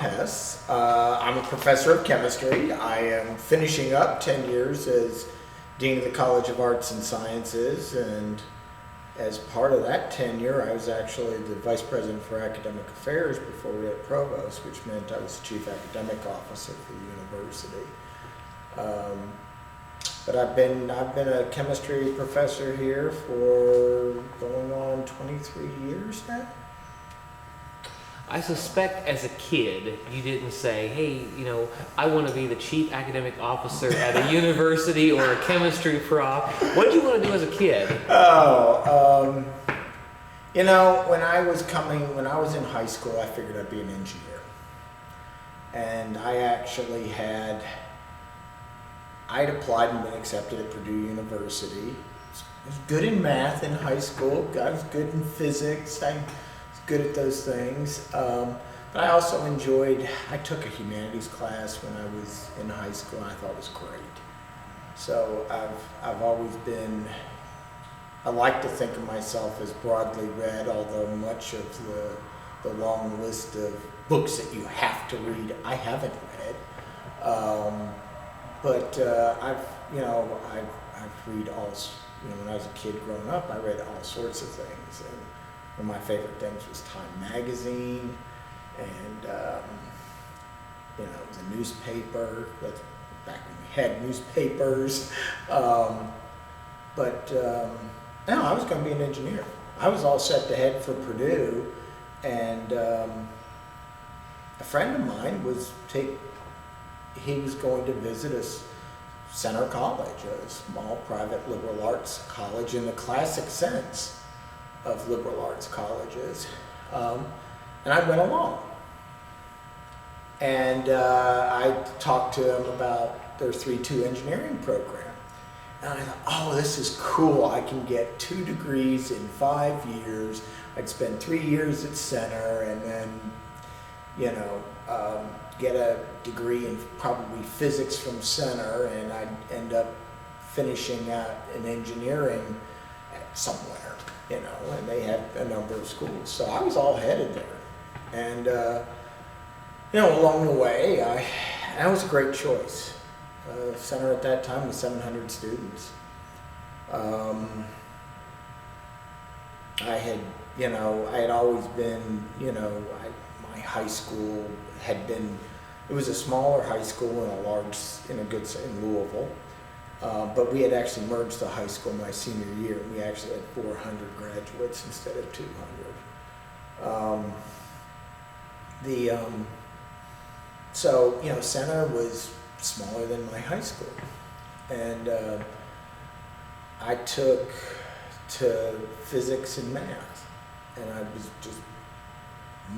Hess. I'm a professor of chemistry. I am finishing up 10 years as Dean of the College of Arts and Sciences, and as part of that tenure, I was actually the Vice President for Academic Affairs before we had Provost, which meant I was the Chief Academic Officer for the university. But I've been a chemistry professor here for going on 23 years now. I suspect as a kid, you didn't say, hey, I want to be the chief academic officer at a university or a chemistry prof. What did you want to do as a kid? When I was in high school, I figured I'd be an engineer. And I'd applied and been accepted at Purdue University. I was good in math in high school. I was good in physics. I was good at those things. But I also I took a humanities class when I was in high school, and I thought it was great. So I've always I like to think of myself as broadly read, although much of the long list of books that you have to read, I haven't read. But I've read when I was a kid growing up, I read all sorts of things. And one of my favorite things was Time magazine, and it was a newspaper. That's back when we had newspapers. I was going to be an engineer. I was all set to head for Purdue, and a friend of mine he was going to visit us. Center College, a small private liberal arts college in the classic sense of liberal arts colleges, and I went along. And I talked to them about their 3-2 engineering program. And I thought, oh, this is cool. I can get 2 degrees in 5 years. I'd spend 3 years at Center, and then, get a degree in probably physics from Center, and I'd end up finishing out in engineering somewhere, and they had a number of schools. So I was all headed there. And, along the way, that was a great choice. Center at that time was 700 students. I had always been, my high school it was a smaller high school in Louisville, but we had actually merged the high school my senior year, and we actually had 400 graduates instead of 200. Center was smaller than my high school, and I took to physics and math, and I was just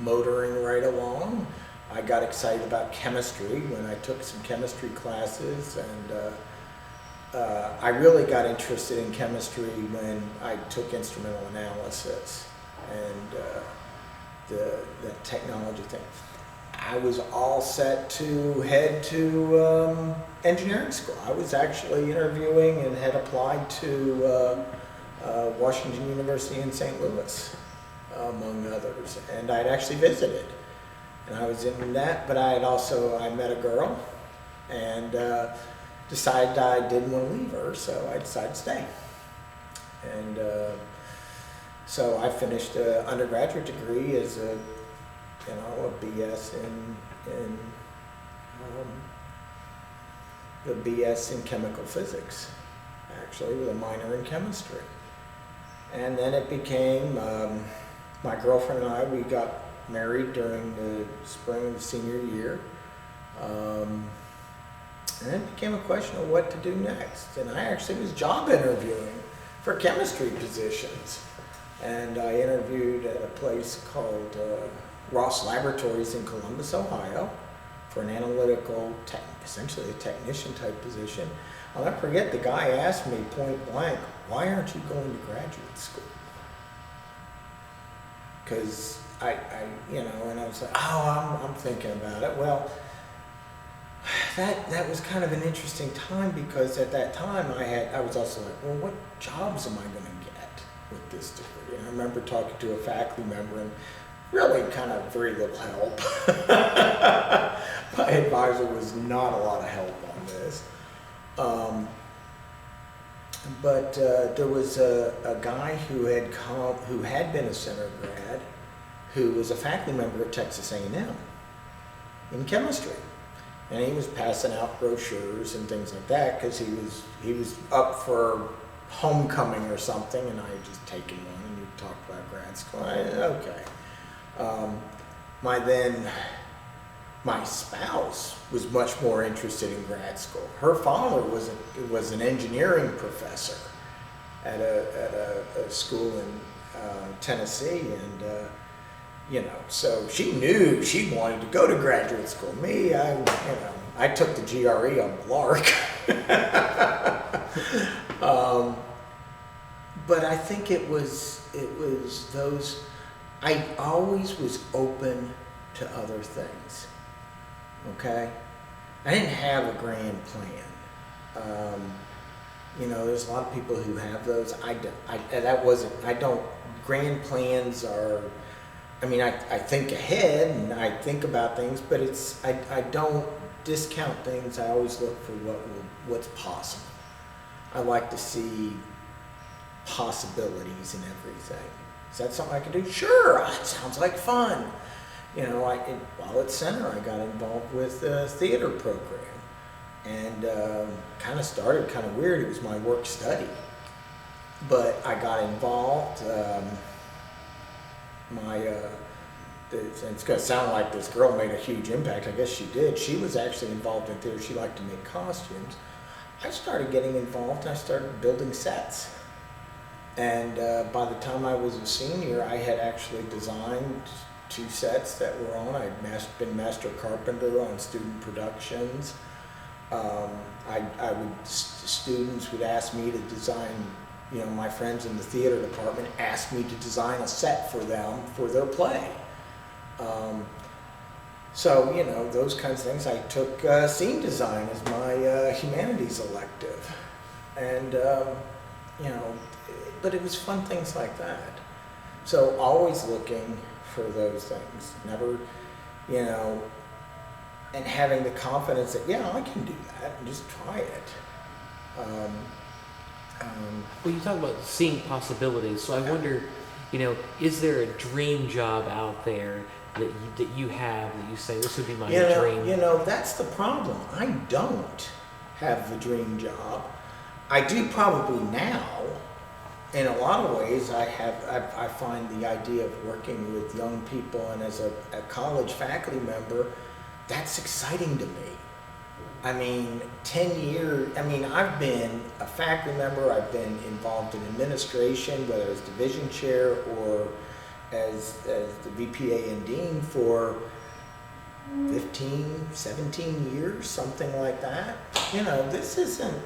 motoring right along. I got excited about chemistry when I took some chemistry classes, and I really got interested in chemistry when I took instrumental analysis and the technology thing. I was all set to head to engineering school. I was actually interviewing and had applied to Washington University in St. Louis, among others, and I'd actually visited. And I was in that, but I met a girl, and decided I didn't want to leave her, so I decided to stay. And so I finished an undergraduate degree as a BS the BS in chemical physics, actually, with a minor in chemistry. And then it became, my girlfriend and I, we got married during the spring of the senior year. And it became a question of what to do next. And I actually was job interviewing for chemistry positions. And I interviewed at a place called Ross Laboratories in Columbus, Ohio, for an essentially a technician type position. I'll never forget, the guy asked me point blank, why aren't you going to graduate school? Because and I was like, I'm thinking about it. Well, that was kind of an interesting time, because at that time I was also like, well, what jobs am I going to get with this degree? And I remember talking to a faculty member, and really kind of very little help. My advisor was not a lot of help on this. But there was a guy who had been a center grad, who was a faculty member at Texas A&M in chemistry, and he was passing out brochures and things like that because he was up for homecoming or something, and I had just taken one, and we talked about grad school. My spouse was much more interested in grad school. Her father was an engineering professor at a school in Tennessee, and so she knew she wanted to go to graduate school. Me, I took the GRE on Lark. But I think it was those. I always was open to other things. Okay, I didn't have a grand plan. There's a lot of people who have those. I don't. Grand plans are. I think ahead and I think about things, but I don't discount things. I always look for what's possible. I like to see possibilities in everything. Is that something I can do? Sure, it sounds like fun. While at Center, I got involved with a theater program, and kind of started kind of weird. It was my work study, but I got involved. It's going to sound like this girl made a huge impact. I guess she did. She was actually involved in theater. She liked to make costumes. I started getting involved. I started building sets. And by the time I was a senior, I had actually designed 2 sets that were on. I'd been master carpenter on student productions. Students would ask me to design, my friends in the theater department asked me to design a set for them for their play. Those kinds of things. I took scene design as my humanities elective. And, but it was fun things like that. So always looking for those things. Never, and having the confidence that, I can do that, and just try it. Well, you talk about seeing possibilities, so I wonder, is there a dream job out there that you have that you say, this would be my dream? That's the problem. I don't have the dream job. I do probably now. In a lot of ways, I find the idea of working with young people, and as a college faculty member, that's exciting to me. 10 years, I've been a faculty member, I've been involved in administration, whether as division chair or as the VPA and dean for 15, 17 years, something like that. This isn't,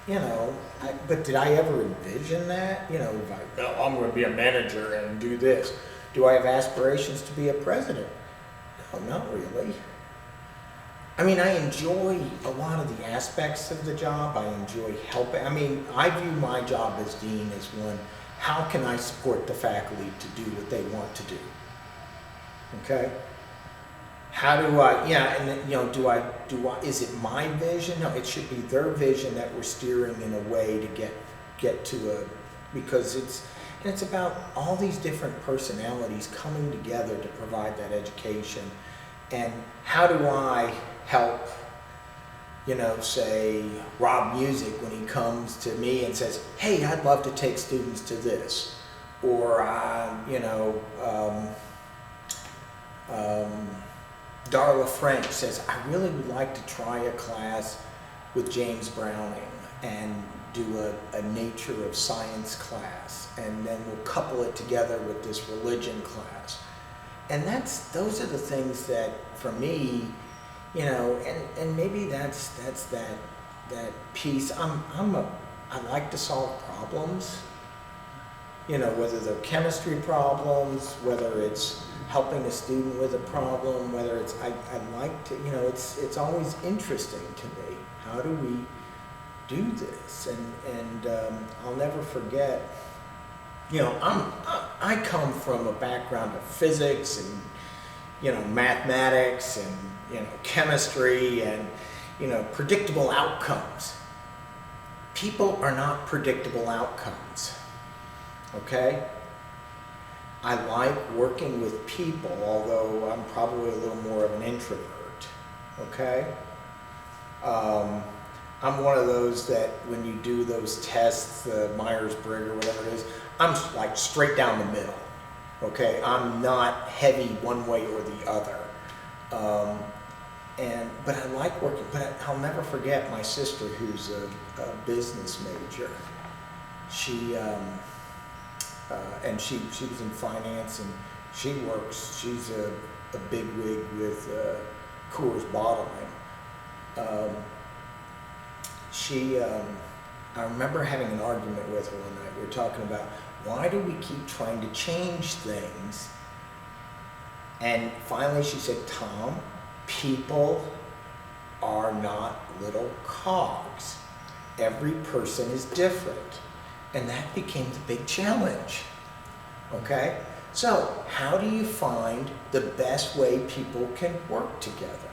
but did I ever envision that? I'm going to be a manager and do this. Do I have aspirations to be a president? No, not really. I enjoy a lot of the aspects of the job. I enjoy helping. I view my job as dean as one, how can I support the faculty to do what they want to do? Okay? How do I, is it my vision? No, it should be their vision that we're steering in a way to get to because it's about all these different personalities coming together to provide that education. And how do I help, say Rob Music when he comes to me and says, hey, I'd love to take students to this. Or, Darla French says, I really would like to try a class with James Browning and do a nature of science class, and then we'll couple it together with this religion class. And those are the things that, for me, and maybe that's that piece. I like to solve problems, whether they're chemistry problems, whether it's helping a student with a problem, whether it's, I like to, it's always interesting to me. How do we do this? And I'll never forget, I come from a background of physics and, mathematics and, chemistry and, predictable outcomes. People are not predictable outcomes, okay? I like working with people, although I'm probably a little more of an introvert, okay? I'm one of those that when you do those tests, the Myers-Briggs or whatever it is, I'm like straight down the middle, okay? I'm not heavy one way or the other. But I like working, but I'll never forget my sister who's a business major. She was in finance and she's a big wig with Coors Bottling. I remember having an argument with her one night. We were talking about why do we keep trying to change things? And finally she said, Tom, people are not little cogs. Every person is different. And that became the big challenge, okay? So how do you find the best way people can work together,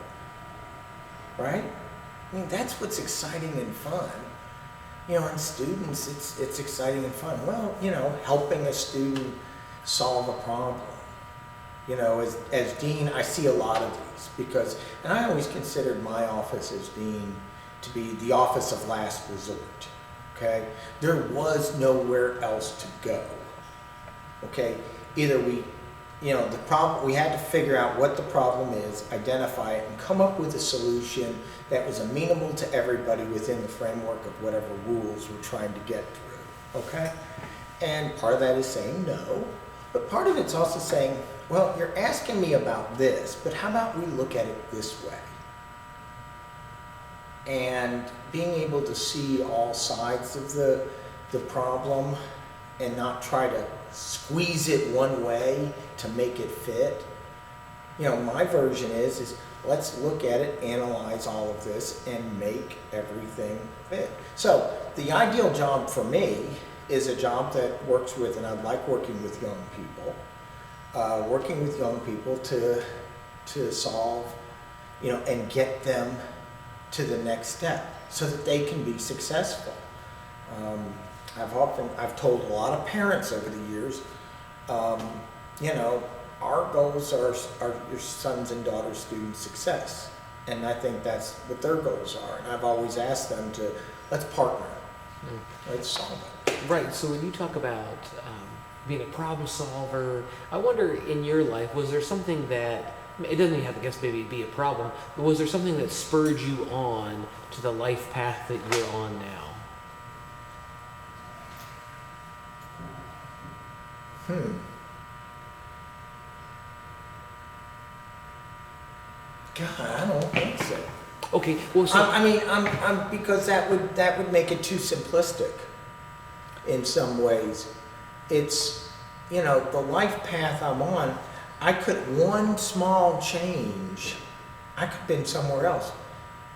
right? I mean, that's what's exciting and fun. And students, it's exciting and fun. Well, helping a student solve a problem. As dean, I see a lot of these and I always considered my office as dean to be the office of last resort, okay? There was nowhere else to go, okay? Either we had to figure out what the problem is, identify it, and come up with a solution that was amenable to everybody within the framework of whatever rules we're trying to get through, okay? And part of that is saying no, but part of it's also saying, well, you're asking me about this, but how about we look at it this way? And being able to see all sides of the problem and not try to squeeze it one way to make it fit. My version is let's look at it, analyze all of this, and make everything fit. So the ideal job for me is a job that works with, and I like working with young people, to solve, and get them to the next step so that they can be successful. I've told a lot of parents over the years, our goals are your sons and daughters' student success. And I think that's what their goals are. And I've always asked them let's partner. Let's solve it. Right, so when you talk about being a problem solver, I wonder in your life, was there something that, it doesn't even have to maybe be a problem, but was there something that spurred you on to the life path that you're on now? God, I don't think so. Okay, well, so I'm because that would make it too simplistic. In some ways, it's the life path I'm on. One small change, I could have been somewhere else.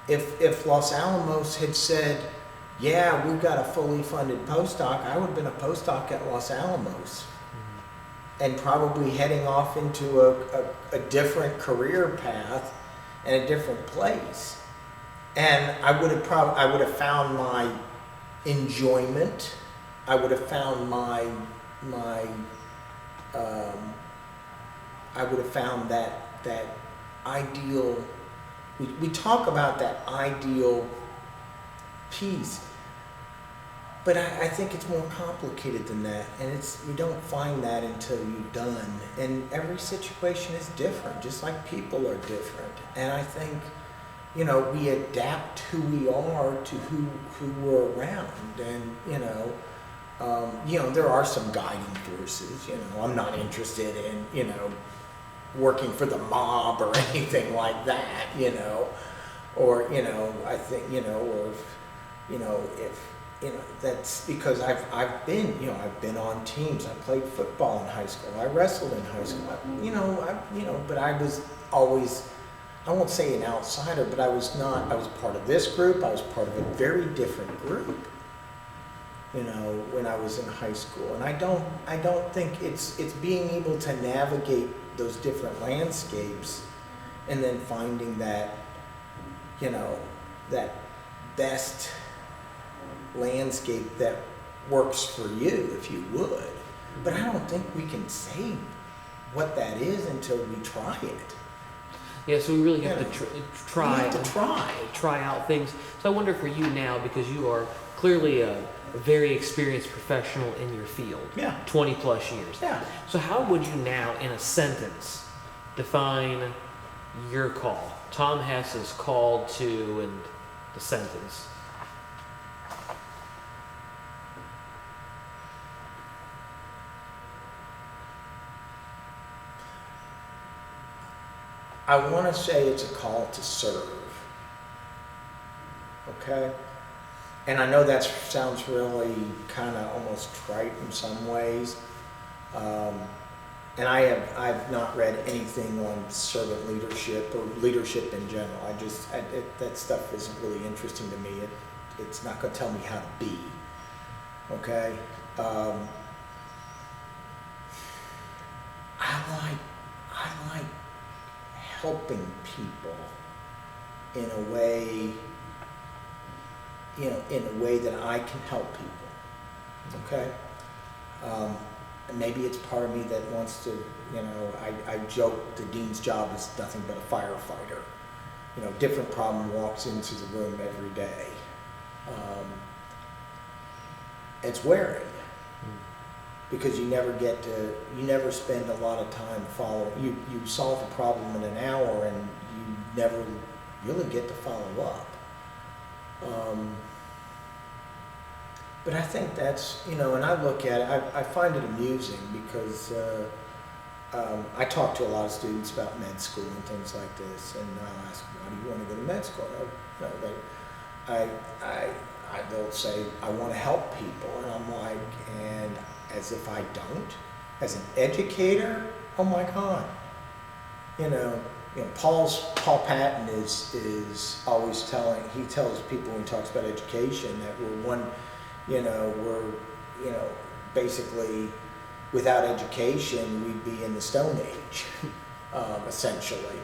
If Los Alamos had said, "Yeah, we've got a fully funded postdoc," I would have been a postdoc at Los Alamos. And probably heading off into a different career path and a different place. And I would have found my enjoyment. I would have found I would have found that ideal. We talk about that ideal piece. But I think it's more complicated than that, and you don't find that until you've done. And every situation is different, just like people are different. And I think, we adapt who we are to who we're around. And there are some guiding forces. I'm not interested in working for the mob or anything like that. Or I think or if. That's because I've been on teams. I played football in high school. I wrestled in high school. But I was always, I won't say an outsider, but I was part of this group. I was part of a very different group. when I was in high school. And I don't think it's being able to navigate those different landscapes and then finding that, that best landscape that works for you, if you would. But I don't think we can say what that is until we try it. Yeah, so we really have to try. We have to try out things. So I wonder for you now, because you are clearly a very experienced professional in your field. Yeah. 20 plus years. Yeah. So how would you now, in a sentence, define your call? Tom Hess is called to, and the sentence. I want to say it's a call to serve. Okay? And I know that sounds really kind of almost trite in some ways. And I've not read anything on servant leadership or leadership in general. That stuff isn't really interesting to me. It's not going to tell me how to be. Okay? I like helping people in a way, in a way that I can help people. Okay? And maybe it's part of me that wants to, I joke the dean's job is nothing but a firefighter. Different problem walks into the room every day. It's wearing. Because you never spend a lot of time following. You solve a problem in an hour and you never really get to follow up. But I think that's, and I look at it, I find it amusing because I talk to a lot of students about med school and things like this, and I'll ask them, why do you want to go to med school? They'll say, I want to help people, and I'm like, and as if I don't, as an educator, oh my God. Paul Patton is always he tells people when he talks about education that we're basically without education, we'd be in the Stone Age, essentially.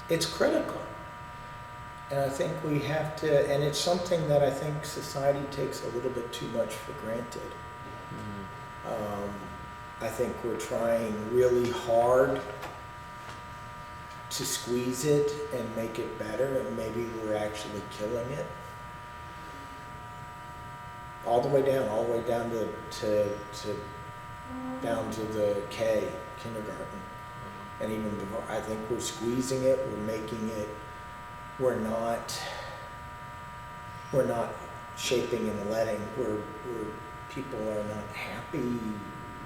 It's critical. And I think we have to, and it's something that I think society takes a little bit too much for granted. I think we're trying really hard to squeeze it and make it better, and maybe we're actually killing it. All the way down to the kindergarten. And even before, I think we're squeezing it, we're making it, we're not shaping and letting, people are not happy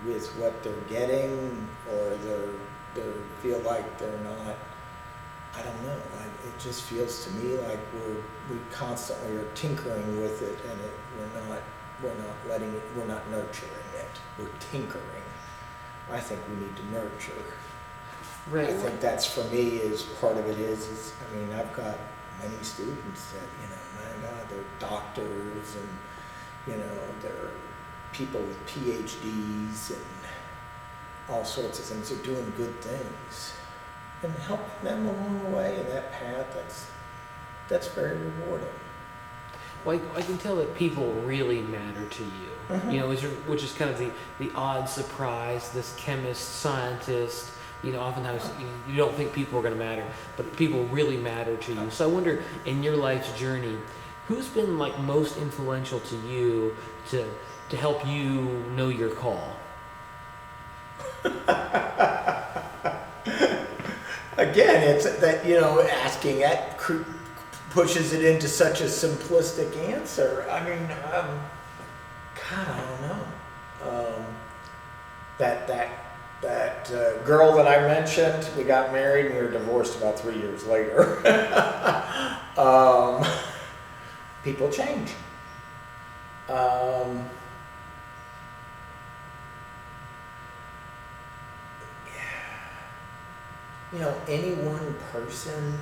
with what they're getting, or they feel like they're not, I don't know, it just feels to me like we constantly are tinkering with it, and we're not nurturing it, we're tinkering. I think we need to nurture. Right. I think that's, for me, is part of it is I've got many students that, my God, they're doctors and, they're people with PhDs and all sorts of things. They're doing good things. And helping them along the way in that path, that's very rewarding. Well, I can tell that people really matter to you. Mm-hmm. Which is kind of the odd surprise, this chemist, scientist, oftentimes you don't think people are going to matter, but people really matter to you. So I wonder, in your life's journey, who's been most influential to you to help you know your call? Again, it's that, asking that pushes it into such a simplistic answer. God, I don't know. That girl that I mentioned, we got married and we were divorced about 3 years later. People change. Any one person,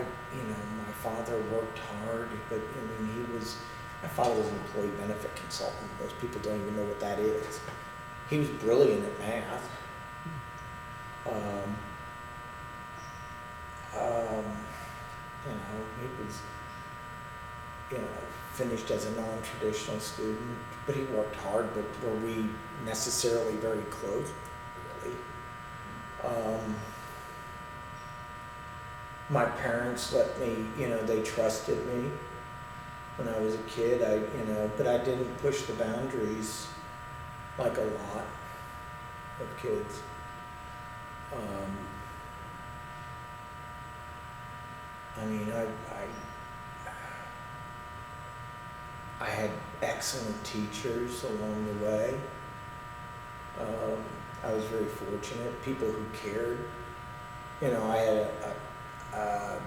my father worked hard, but my father was an employee benefit consultant. Most people don't even know what that is. He was brilliant at math. He was, finished as a non-traditional student, but he worked hard, but were we necessarily very close? Really? My parents let me, they trusted me when I was a kid. But I didn't push the boundaries like a lot of kids. I had excellent teachers along the way. I was very fortunate. People who cared. I had a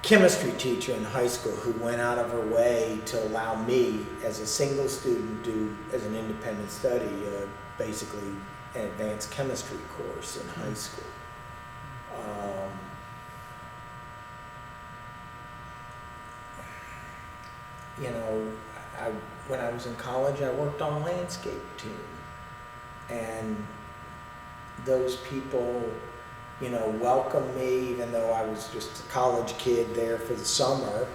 chemistry teacher in high school who went out of her way to allow me, as a single student, do as an independent study, basically an advanced chemistry course in high school. When I was in college, I worked on a landscape team, and those people, welcomed me, even though I was just a college kid there for the summer,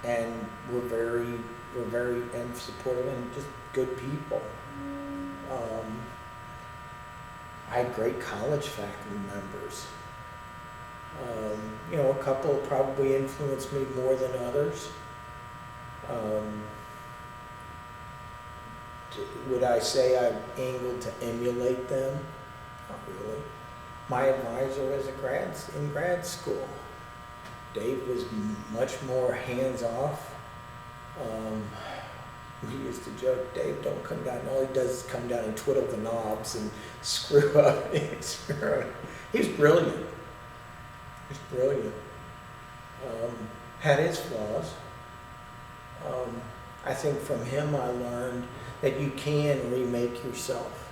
and were very supportive and just good people. I had great college faculty members. A couple probably influenced me more than others. Would I say I angled to emulate them? Not really. My advisor was in grad school. Dave was much more hands-off. We used to joke, Dave don't come down. All he does is come down and twiddle the knobs and screw up the experiment. He was brilliant. Had his flaws. I think from him I learned that you can remake yourself.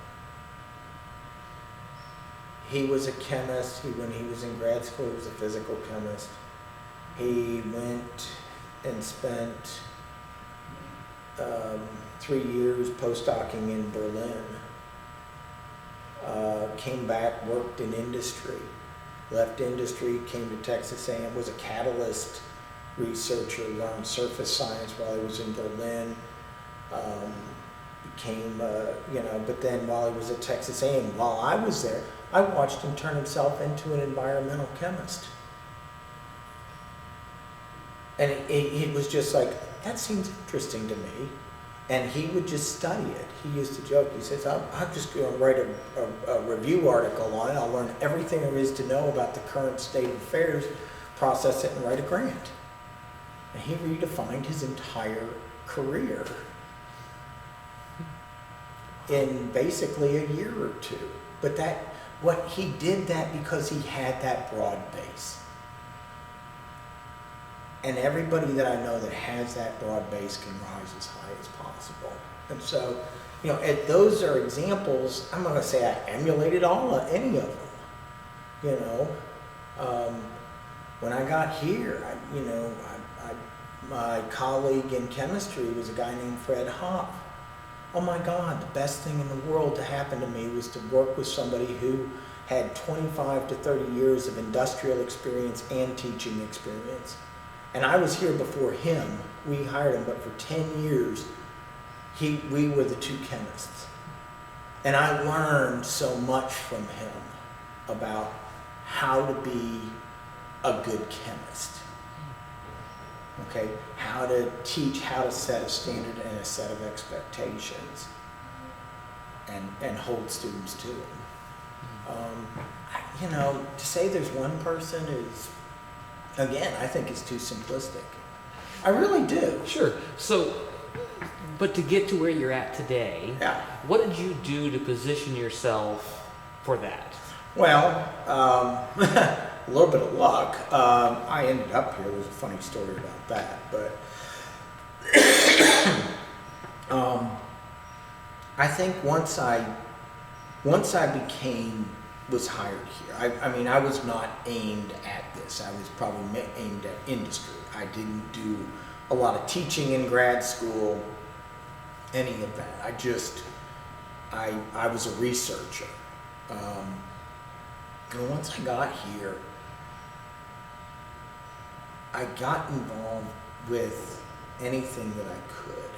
He was a chemist. When he was in grad school, he was a physical chemist. He went and spent 3 years postdocing in Berlin. Came back, worked in industry. Left industry, came to Texas A&M, was a catalyst researcher, learned surface science while he was in Berlin. But then while he was at Texas A&M, while I was there, I watched him turn himself into an environmental chemist. And it was just like, that seems interesting to me. And he would just study it. He used to joke, he says, I'm just going to write a review article on it. I'll learn everything there is to know about the current state of affairs, process it, and write a grant. And he redefined his entire career in basically a year or two. But he did that because he had that broad base. And everybody that I know that has that broad base can rise as high as possible. And so, those are examples. I'm not going to say I emulated any of them. When I got here, my colleague in chemistry was a guy named Fred Hopp. Oh my God, the best thing in the world to happen to me was to work with somebody who had 25 to 30 years of industrial experience and teaching experience. And I was here before him. We hired him, but for 10 years, we were the two chemists. And I learned so much from him about how to be a good chemist. Okay, how to teach, how to set a standard and a set of expectations, and hold students to them. To say there's one person is, again, I think it's too simplistic. I really do. Sure. So, but to get to where you're at today, what did you do to position yourself for that? Well, a little bit of luck. I ended up here. There's a funny story about that, but I think once I became was hired here. I mean, I was not aimed at this. I was probably aimed at industry. I didn't do a lot of teaching in grad school, any of that. I was a researcher. And once I got here, I got involved with anything that I could.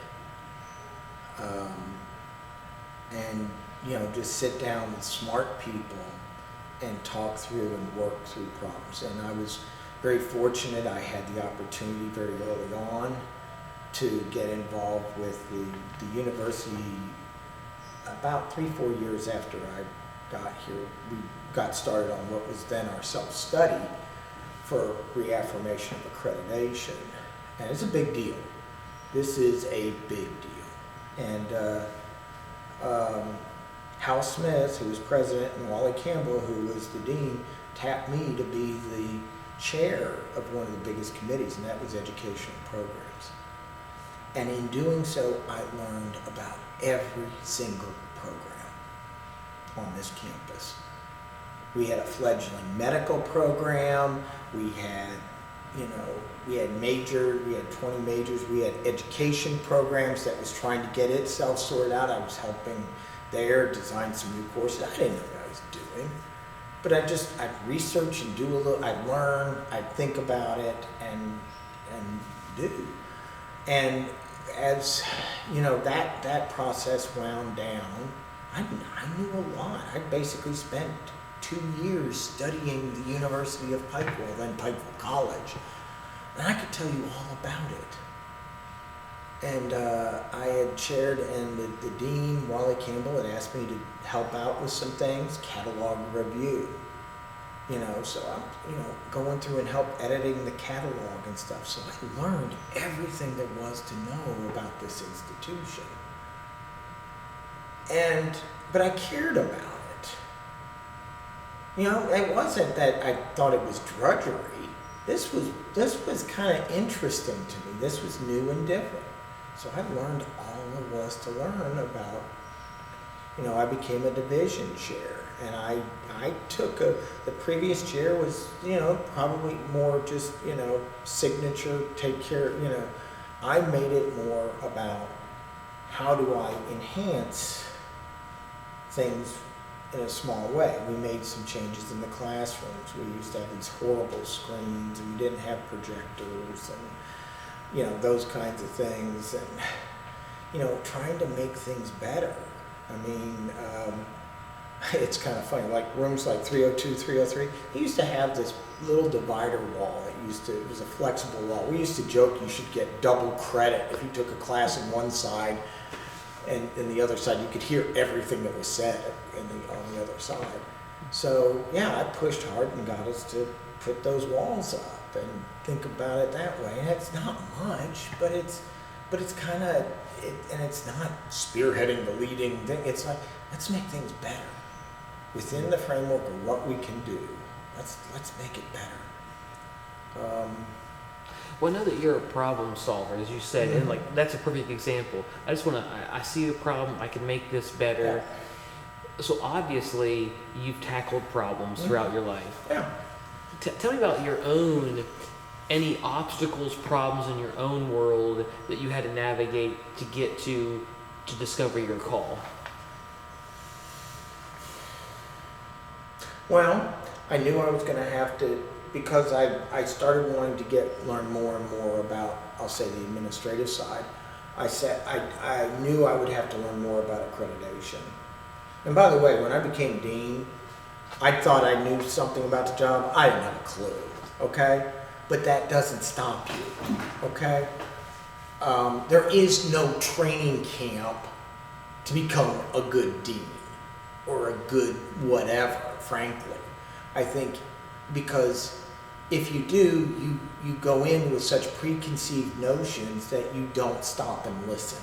And, you know, just sit down with smart people and talk through and work through problems. And I was very fortunate. I had the opportunity very early on to get involved with the university. About 3-4 years after I got here, we got started on what was then our self-study for reaffirmation of accreditation. And it's a big deal. This is a big deal. And Hal Smith, who was president, and Wally Campbell, who was the dean, tapped me to be the chair of one of the biggest committees, and that was educational programs. And in doing so, I learned about every single program on this campus. We had a fledgling medical program. We had, you know, we had 20 majors. We had education programs that was trying to get itself sorted out. I was helping there, design some new courses. I didn't know what I was doing. But I'd research and do a little, I'd learn, I'd think about it and do. And as, you know, that process wound down, I knew a lot. I basically spent 2 years studying the University of Pikeville, then Pikeville College. And I could tell you all about it. And I had chaired, and the dean, Wally Campbell, had asked me to help out with some things, catalog review. You know, so I'm, you know, going through and help editing the catalog and stuff. So I learned everything there was to know about this institution. But I cared about it. You know, it wasn't that I thought it was drudgery. This was kind of interesting to me. This was new and different. So I learned all there was to learn about, you know, I became a division chair. And I took the previous chair was, you know, probably more just, you know, signature, take care, you know. I made it more about how do I enhance things in a small way. We made some changes in the classrooms. We used to have these horrible screens, and we didn't have projectors, and, you know, those kinds of things. And, you know, trying to make things better. I mean, it's kind of funny, like rooms like 302, 303, they used to have this little divider wall that it was a flexible wall. We used to joke you should get double credit if you took a class on one side, and in the other side you could hear everything that was said on the other side. So yeah, I pushed hard and got us to put those walls up and think about it that way. And it's not much, but it's kind of, and it's not spearheading the leading thing. It's like, let's make things better within the framework of what we can do. Let's make it better. Well, I know that you're a problem solver, as you said, and like that's a perfect example. I see the problem, I can make this better. Yeah. So obviously, you've tackled problems throughout your life. Yeah. Tell me about any obstacles, problems in your own world that you had to navigate to get to discover your call. Well, I knew I was going to have to, because I started wanting to learn more and more about, I'll say, the administrative side. I knew I would have to learn more about accreditation. And by the way, when I became dean, I thought I knew something about the job. I didn't have a clue, okay? But that doesn't stop you, okay? There is no training camp to become a good dean or a good whatever, frankly. I think because if you do, you go in with such preconceived notions that you don't stop and listen.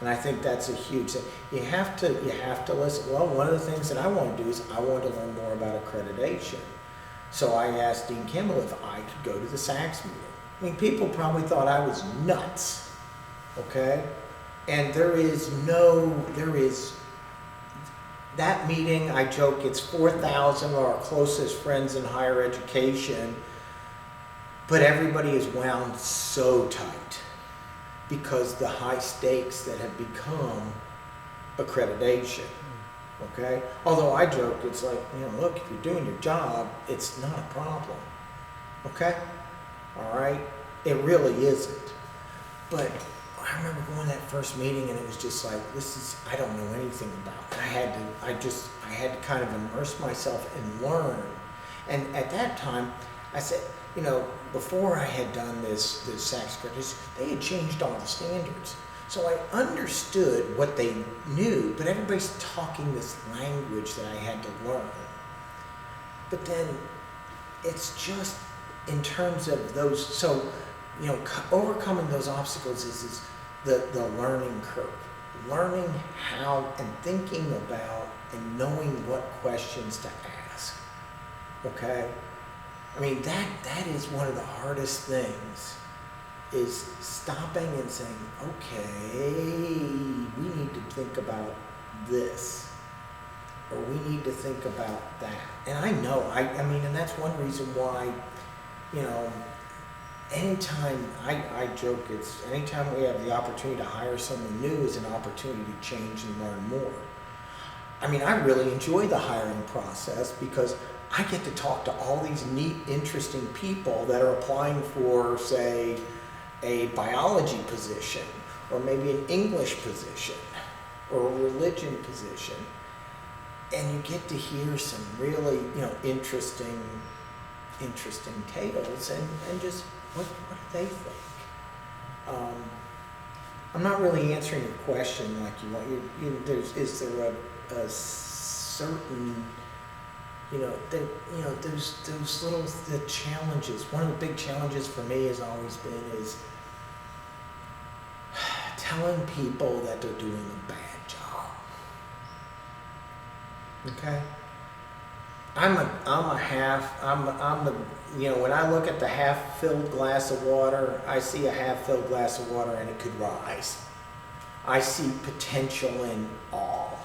And I think that's a huge thing. You have to listen. Well, one of the things that I want to do is I want to learn more about accreditation. So I asked Dean Kimball if I could go to the SACS meeting. I mean, people probably thought I was nuts, okay? And there is that meeting, I joke, it's 4,000 of our closest friends in higher education, but everybody is wound so tight because the high stakes that have become accreditation. Okay? Although I joke, it's like, look, if you're doing your job, it's not a problem. Okay? All right? It really isn't. But I remember going to that first meeting and it was just like, I don't know anything about it. I had to kind of immerse myself and learn. And at that time, I said, before I had done this SACS credits, they had changed all the standards. So I understood what they knew, but everybody's talking this language that I had to learn. But then it's just in terms of those, so, overcoming those obstacles is the learning curve. Learning how and thinking about and knowing what questions to ask. Okay? I mean, that is one of the hardest things, is stopping and saying, okay, we need to think about this, or we need to think about that. And I know, and that's one reason why, anytime, I joke, it's anytime we have the opportunity to hire someone new is an opportunity to change and learn more. I mean, I really enjoy the hiring process because I get to talk to all these neat, interesting people that are applying for, say, a biology position, or maybe an English position, or a religion position. And you get to hear some really, interesting tales and just what do they think? I'm not really answering your question like you want. Is there a certain, those little the challenges. One of the big challenges for me has always been is telling people that they're doing a bad job. Okay? When I look at the half-filled glass of water, I see a half-filled glass of water and it could rise. I see potential in all.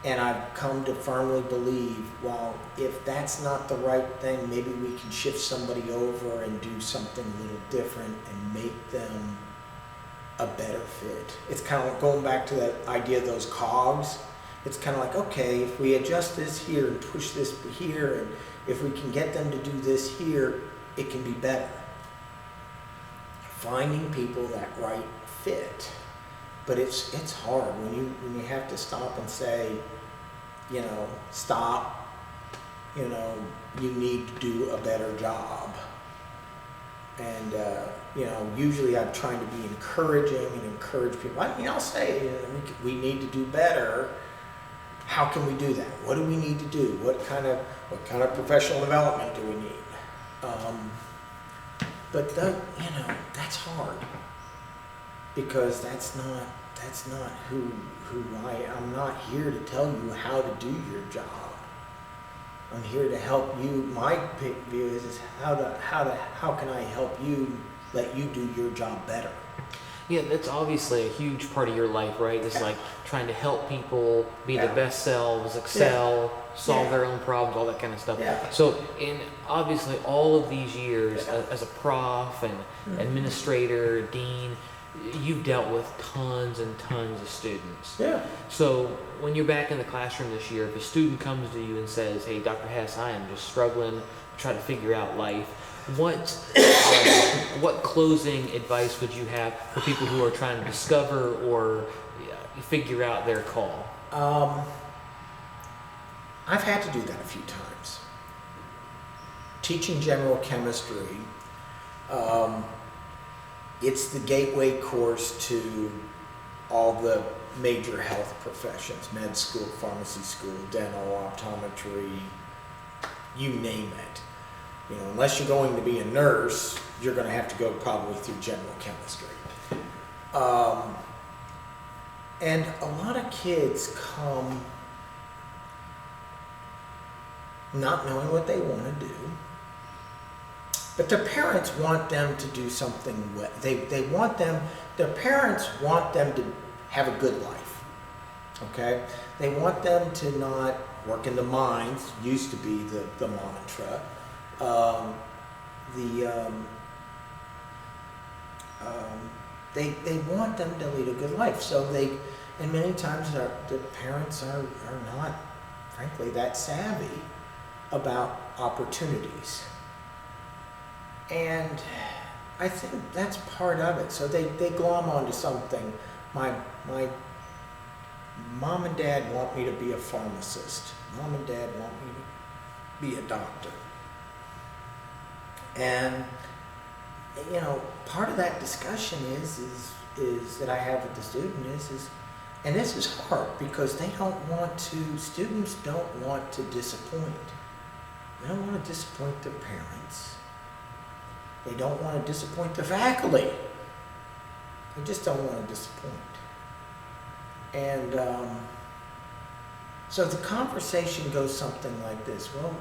And I've come to firmly believe, well, if that's not the right thing, maybe we can shift somebody over and do something a little different and make them a better fit. It's kind of like going back to that idea of those cogs. It's kind of like, okay, if we adjust this here and push this here, and if we can get them to do this here, it can be better. Finding people that right fit. But it's hard when you have to stop and say, stop, you need to do a better job. And, usually I'm trying to be encouraging and encourage people. I'll say, we need to do better. How can we do that? What do we need to do? What kind of professional development do we need? But that's hard, because that's not who I am. I'm not here to tell you how to do your job. I'm here to help you. My view is how can I help you, let you do your job better? Yeah, that's obviously a huge part of your life, right? It's like trying to help people be the best selves, excel, solve their own problems, all that kind of stuff. Yeah. So in obviously all of these years as a prof and administrator, dean, you've dealt with tons and tons of students. Yeah. So when you're back in the classroom this year, if a student comes to you and says, hey, Dr. Hess, I am just struggling to try to figure out life, what closing advice would you have for people who are trying to discover or figure out their call? I've had to do that a few times. Teaching general chemistry, it's the gateway course to all the major health professions: med school, pharmacy school, dental, optometry, you name it. Unless you're going to be a nurse, you're going to have to go probably through general chemistry. And a lot of kids come not knowing what they want to do, but their parents want them to do something well. Their parents want them to have a good life. okay? They want them to not work in the mines, used to be the mantra. They want them to lead a good life. So and many times the parents are not, frankly, that savvy about opportunities. And I think that's part of it. So they glom onto something. My mom and dad want me to be a pharmacist. Mom and dad want me to be a doctor. And part of that discussion is that I have with the student is, and this is hard because students don't want to disappoint. They don't want to disappoint their parents. They don't want to disappoint the faculty. They just don't want to disappoint. And so the conversation goes something like this. Well,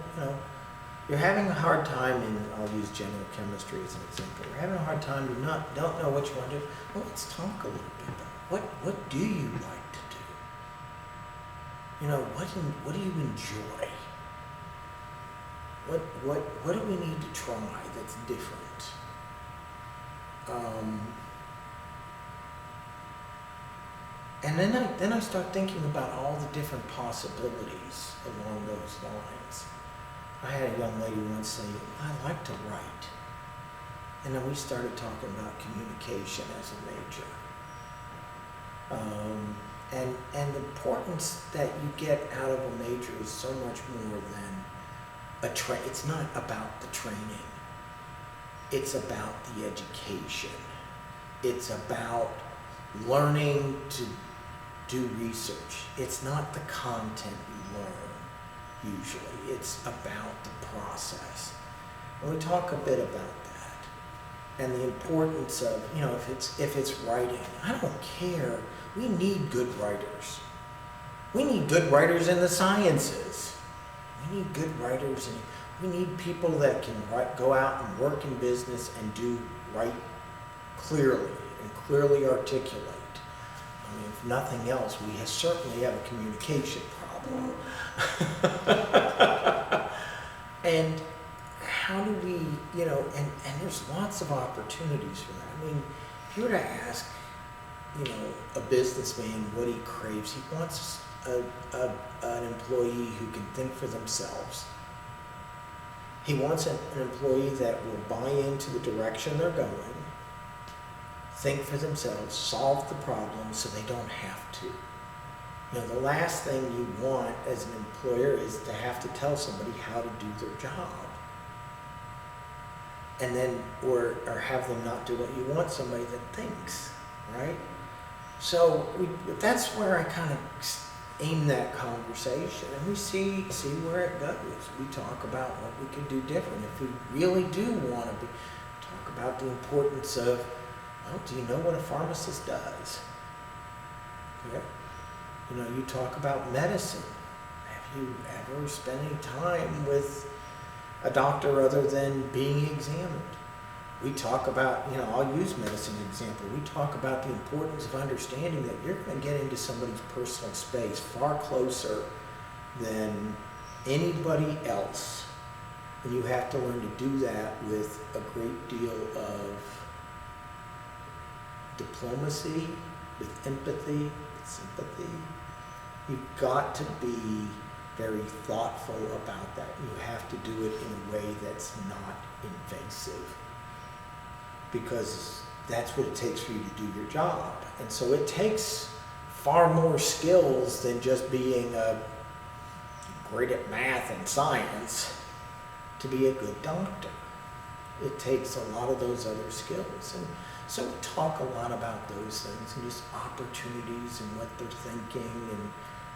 you're having a hard time I'll use general chemistry as an example. You're having a hard time, don't know what you want to do. Well, let's talk a little bit about what do you like to do? What do you enjoy? What do we need to try that's different? And then I start thinking about all the different possibilities along those lines. I had a young lady once say, I like to write. And then we started talking about communication as a major. And the importance that you get out of a major is so much more than it's not about the training. It's about the education. It's about learning to do research. It's not the content you learn, usually. It's about the process. And we talk a bit about that. And the importance of, if it's writing. I don't care. We need good writers. We need good writers in the sciences. We need good writers, and we need people that can go out and work in business and write clearly and clearly articulate. I mean, if nothing else, we certainly have a communication problem. And how do we, and there's lots of opportunities for that. I mean, if you were to ask, a businessman what he craves, he wants an employee who can think for themselves. He wants an employee that will buy into the direction they're going, think for themselves, solve the problem so they don't have to. The last thing you want as an employer is to have to tell somebody how to do their job. And then, or have them not do what you want, somebody that thinks, right? So that's where I kind of aim that conversation, and we see where it goes. We talk about what we could do different. If we really do want to talk about the importance of, well, do you know what a pharmacist does? Okay. You talk about medicine. Have you ever spent any time with a doctor other than being examined? We talk about, I'll use medicine as an example. We talk about the importance of understanding that you're going to get into somebody's personal space far closer than anybody else. And you have to learn to do that with a great deal of diplomacy, with empathy, with sympathy. You've got to be very thoughtful about that. You have to do it in a way that's not invasive, because that's what it takes for you to do your job. And so it takes far more skills than just being great at math and science to be a good doctor. It takes a lot of those other skills. And so we talk a lot about those things and just opportunities and what they're thinking and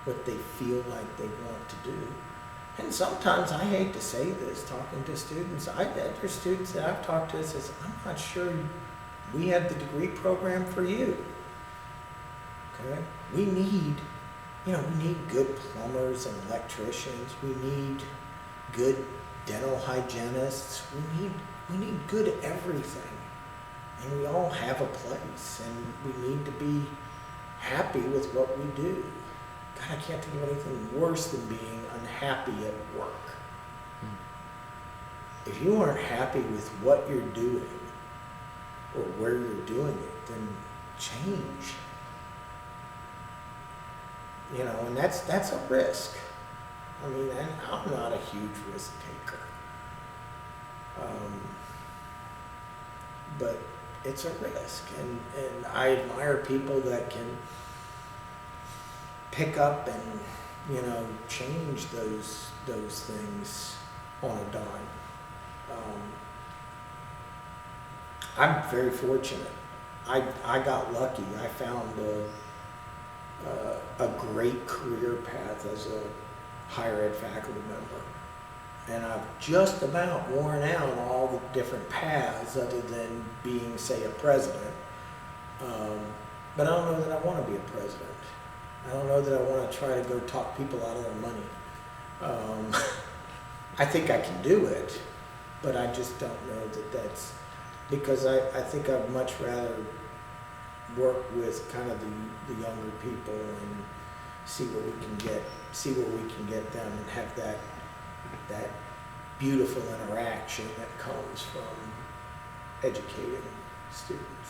what they feel like they want to do. And sometimes, I hate to say this, talking to students, there's students that I've talked to that says, I'm not sure we have the degree program for you. Okay? We need good plumbers and electricians. We need good dental hygienists. We need good everything. And we all have a place, and we need to be happy with what we do. God, I can't think of anything worse than being unhappy at work. If you aren't happy with what you're doing or where you're doing it, then change. You know, and that's a risk. I mean, I'm not a huge risk taker. But it's a risk, and I admire people that can pick up and, you know, change those things on a dime. I'm very fortunate. I got lucky. I found a great career path as a higher ed faculty member. And I've just about worn out all the different paths other than being, say, a president. But I don't know that I want to be a president. I don't know that I want to try to go talk people out of their money. I think I can do it, but I just don't know that that's, because I think I'd much rather work with kind of the younger people and see where we can get them and have that beautiful interaction that comes from educating students.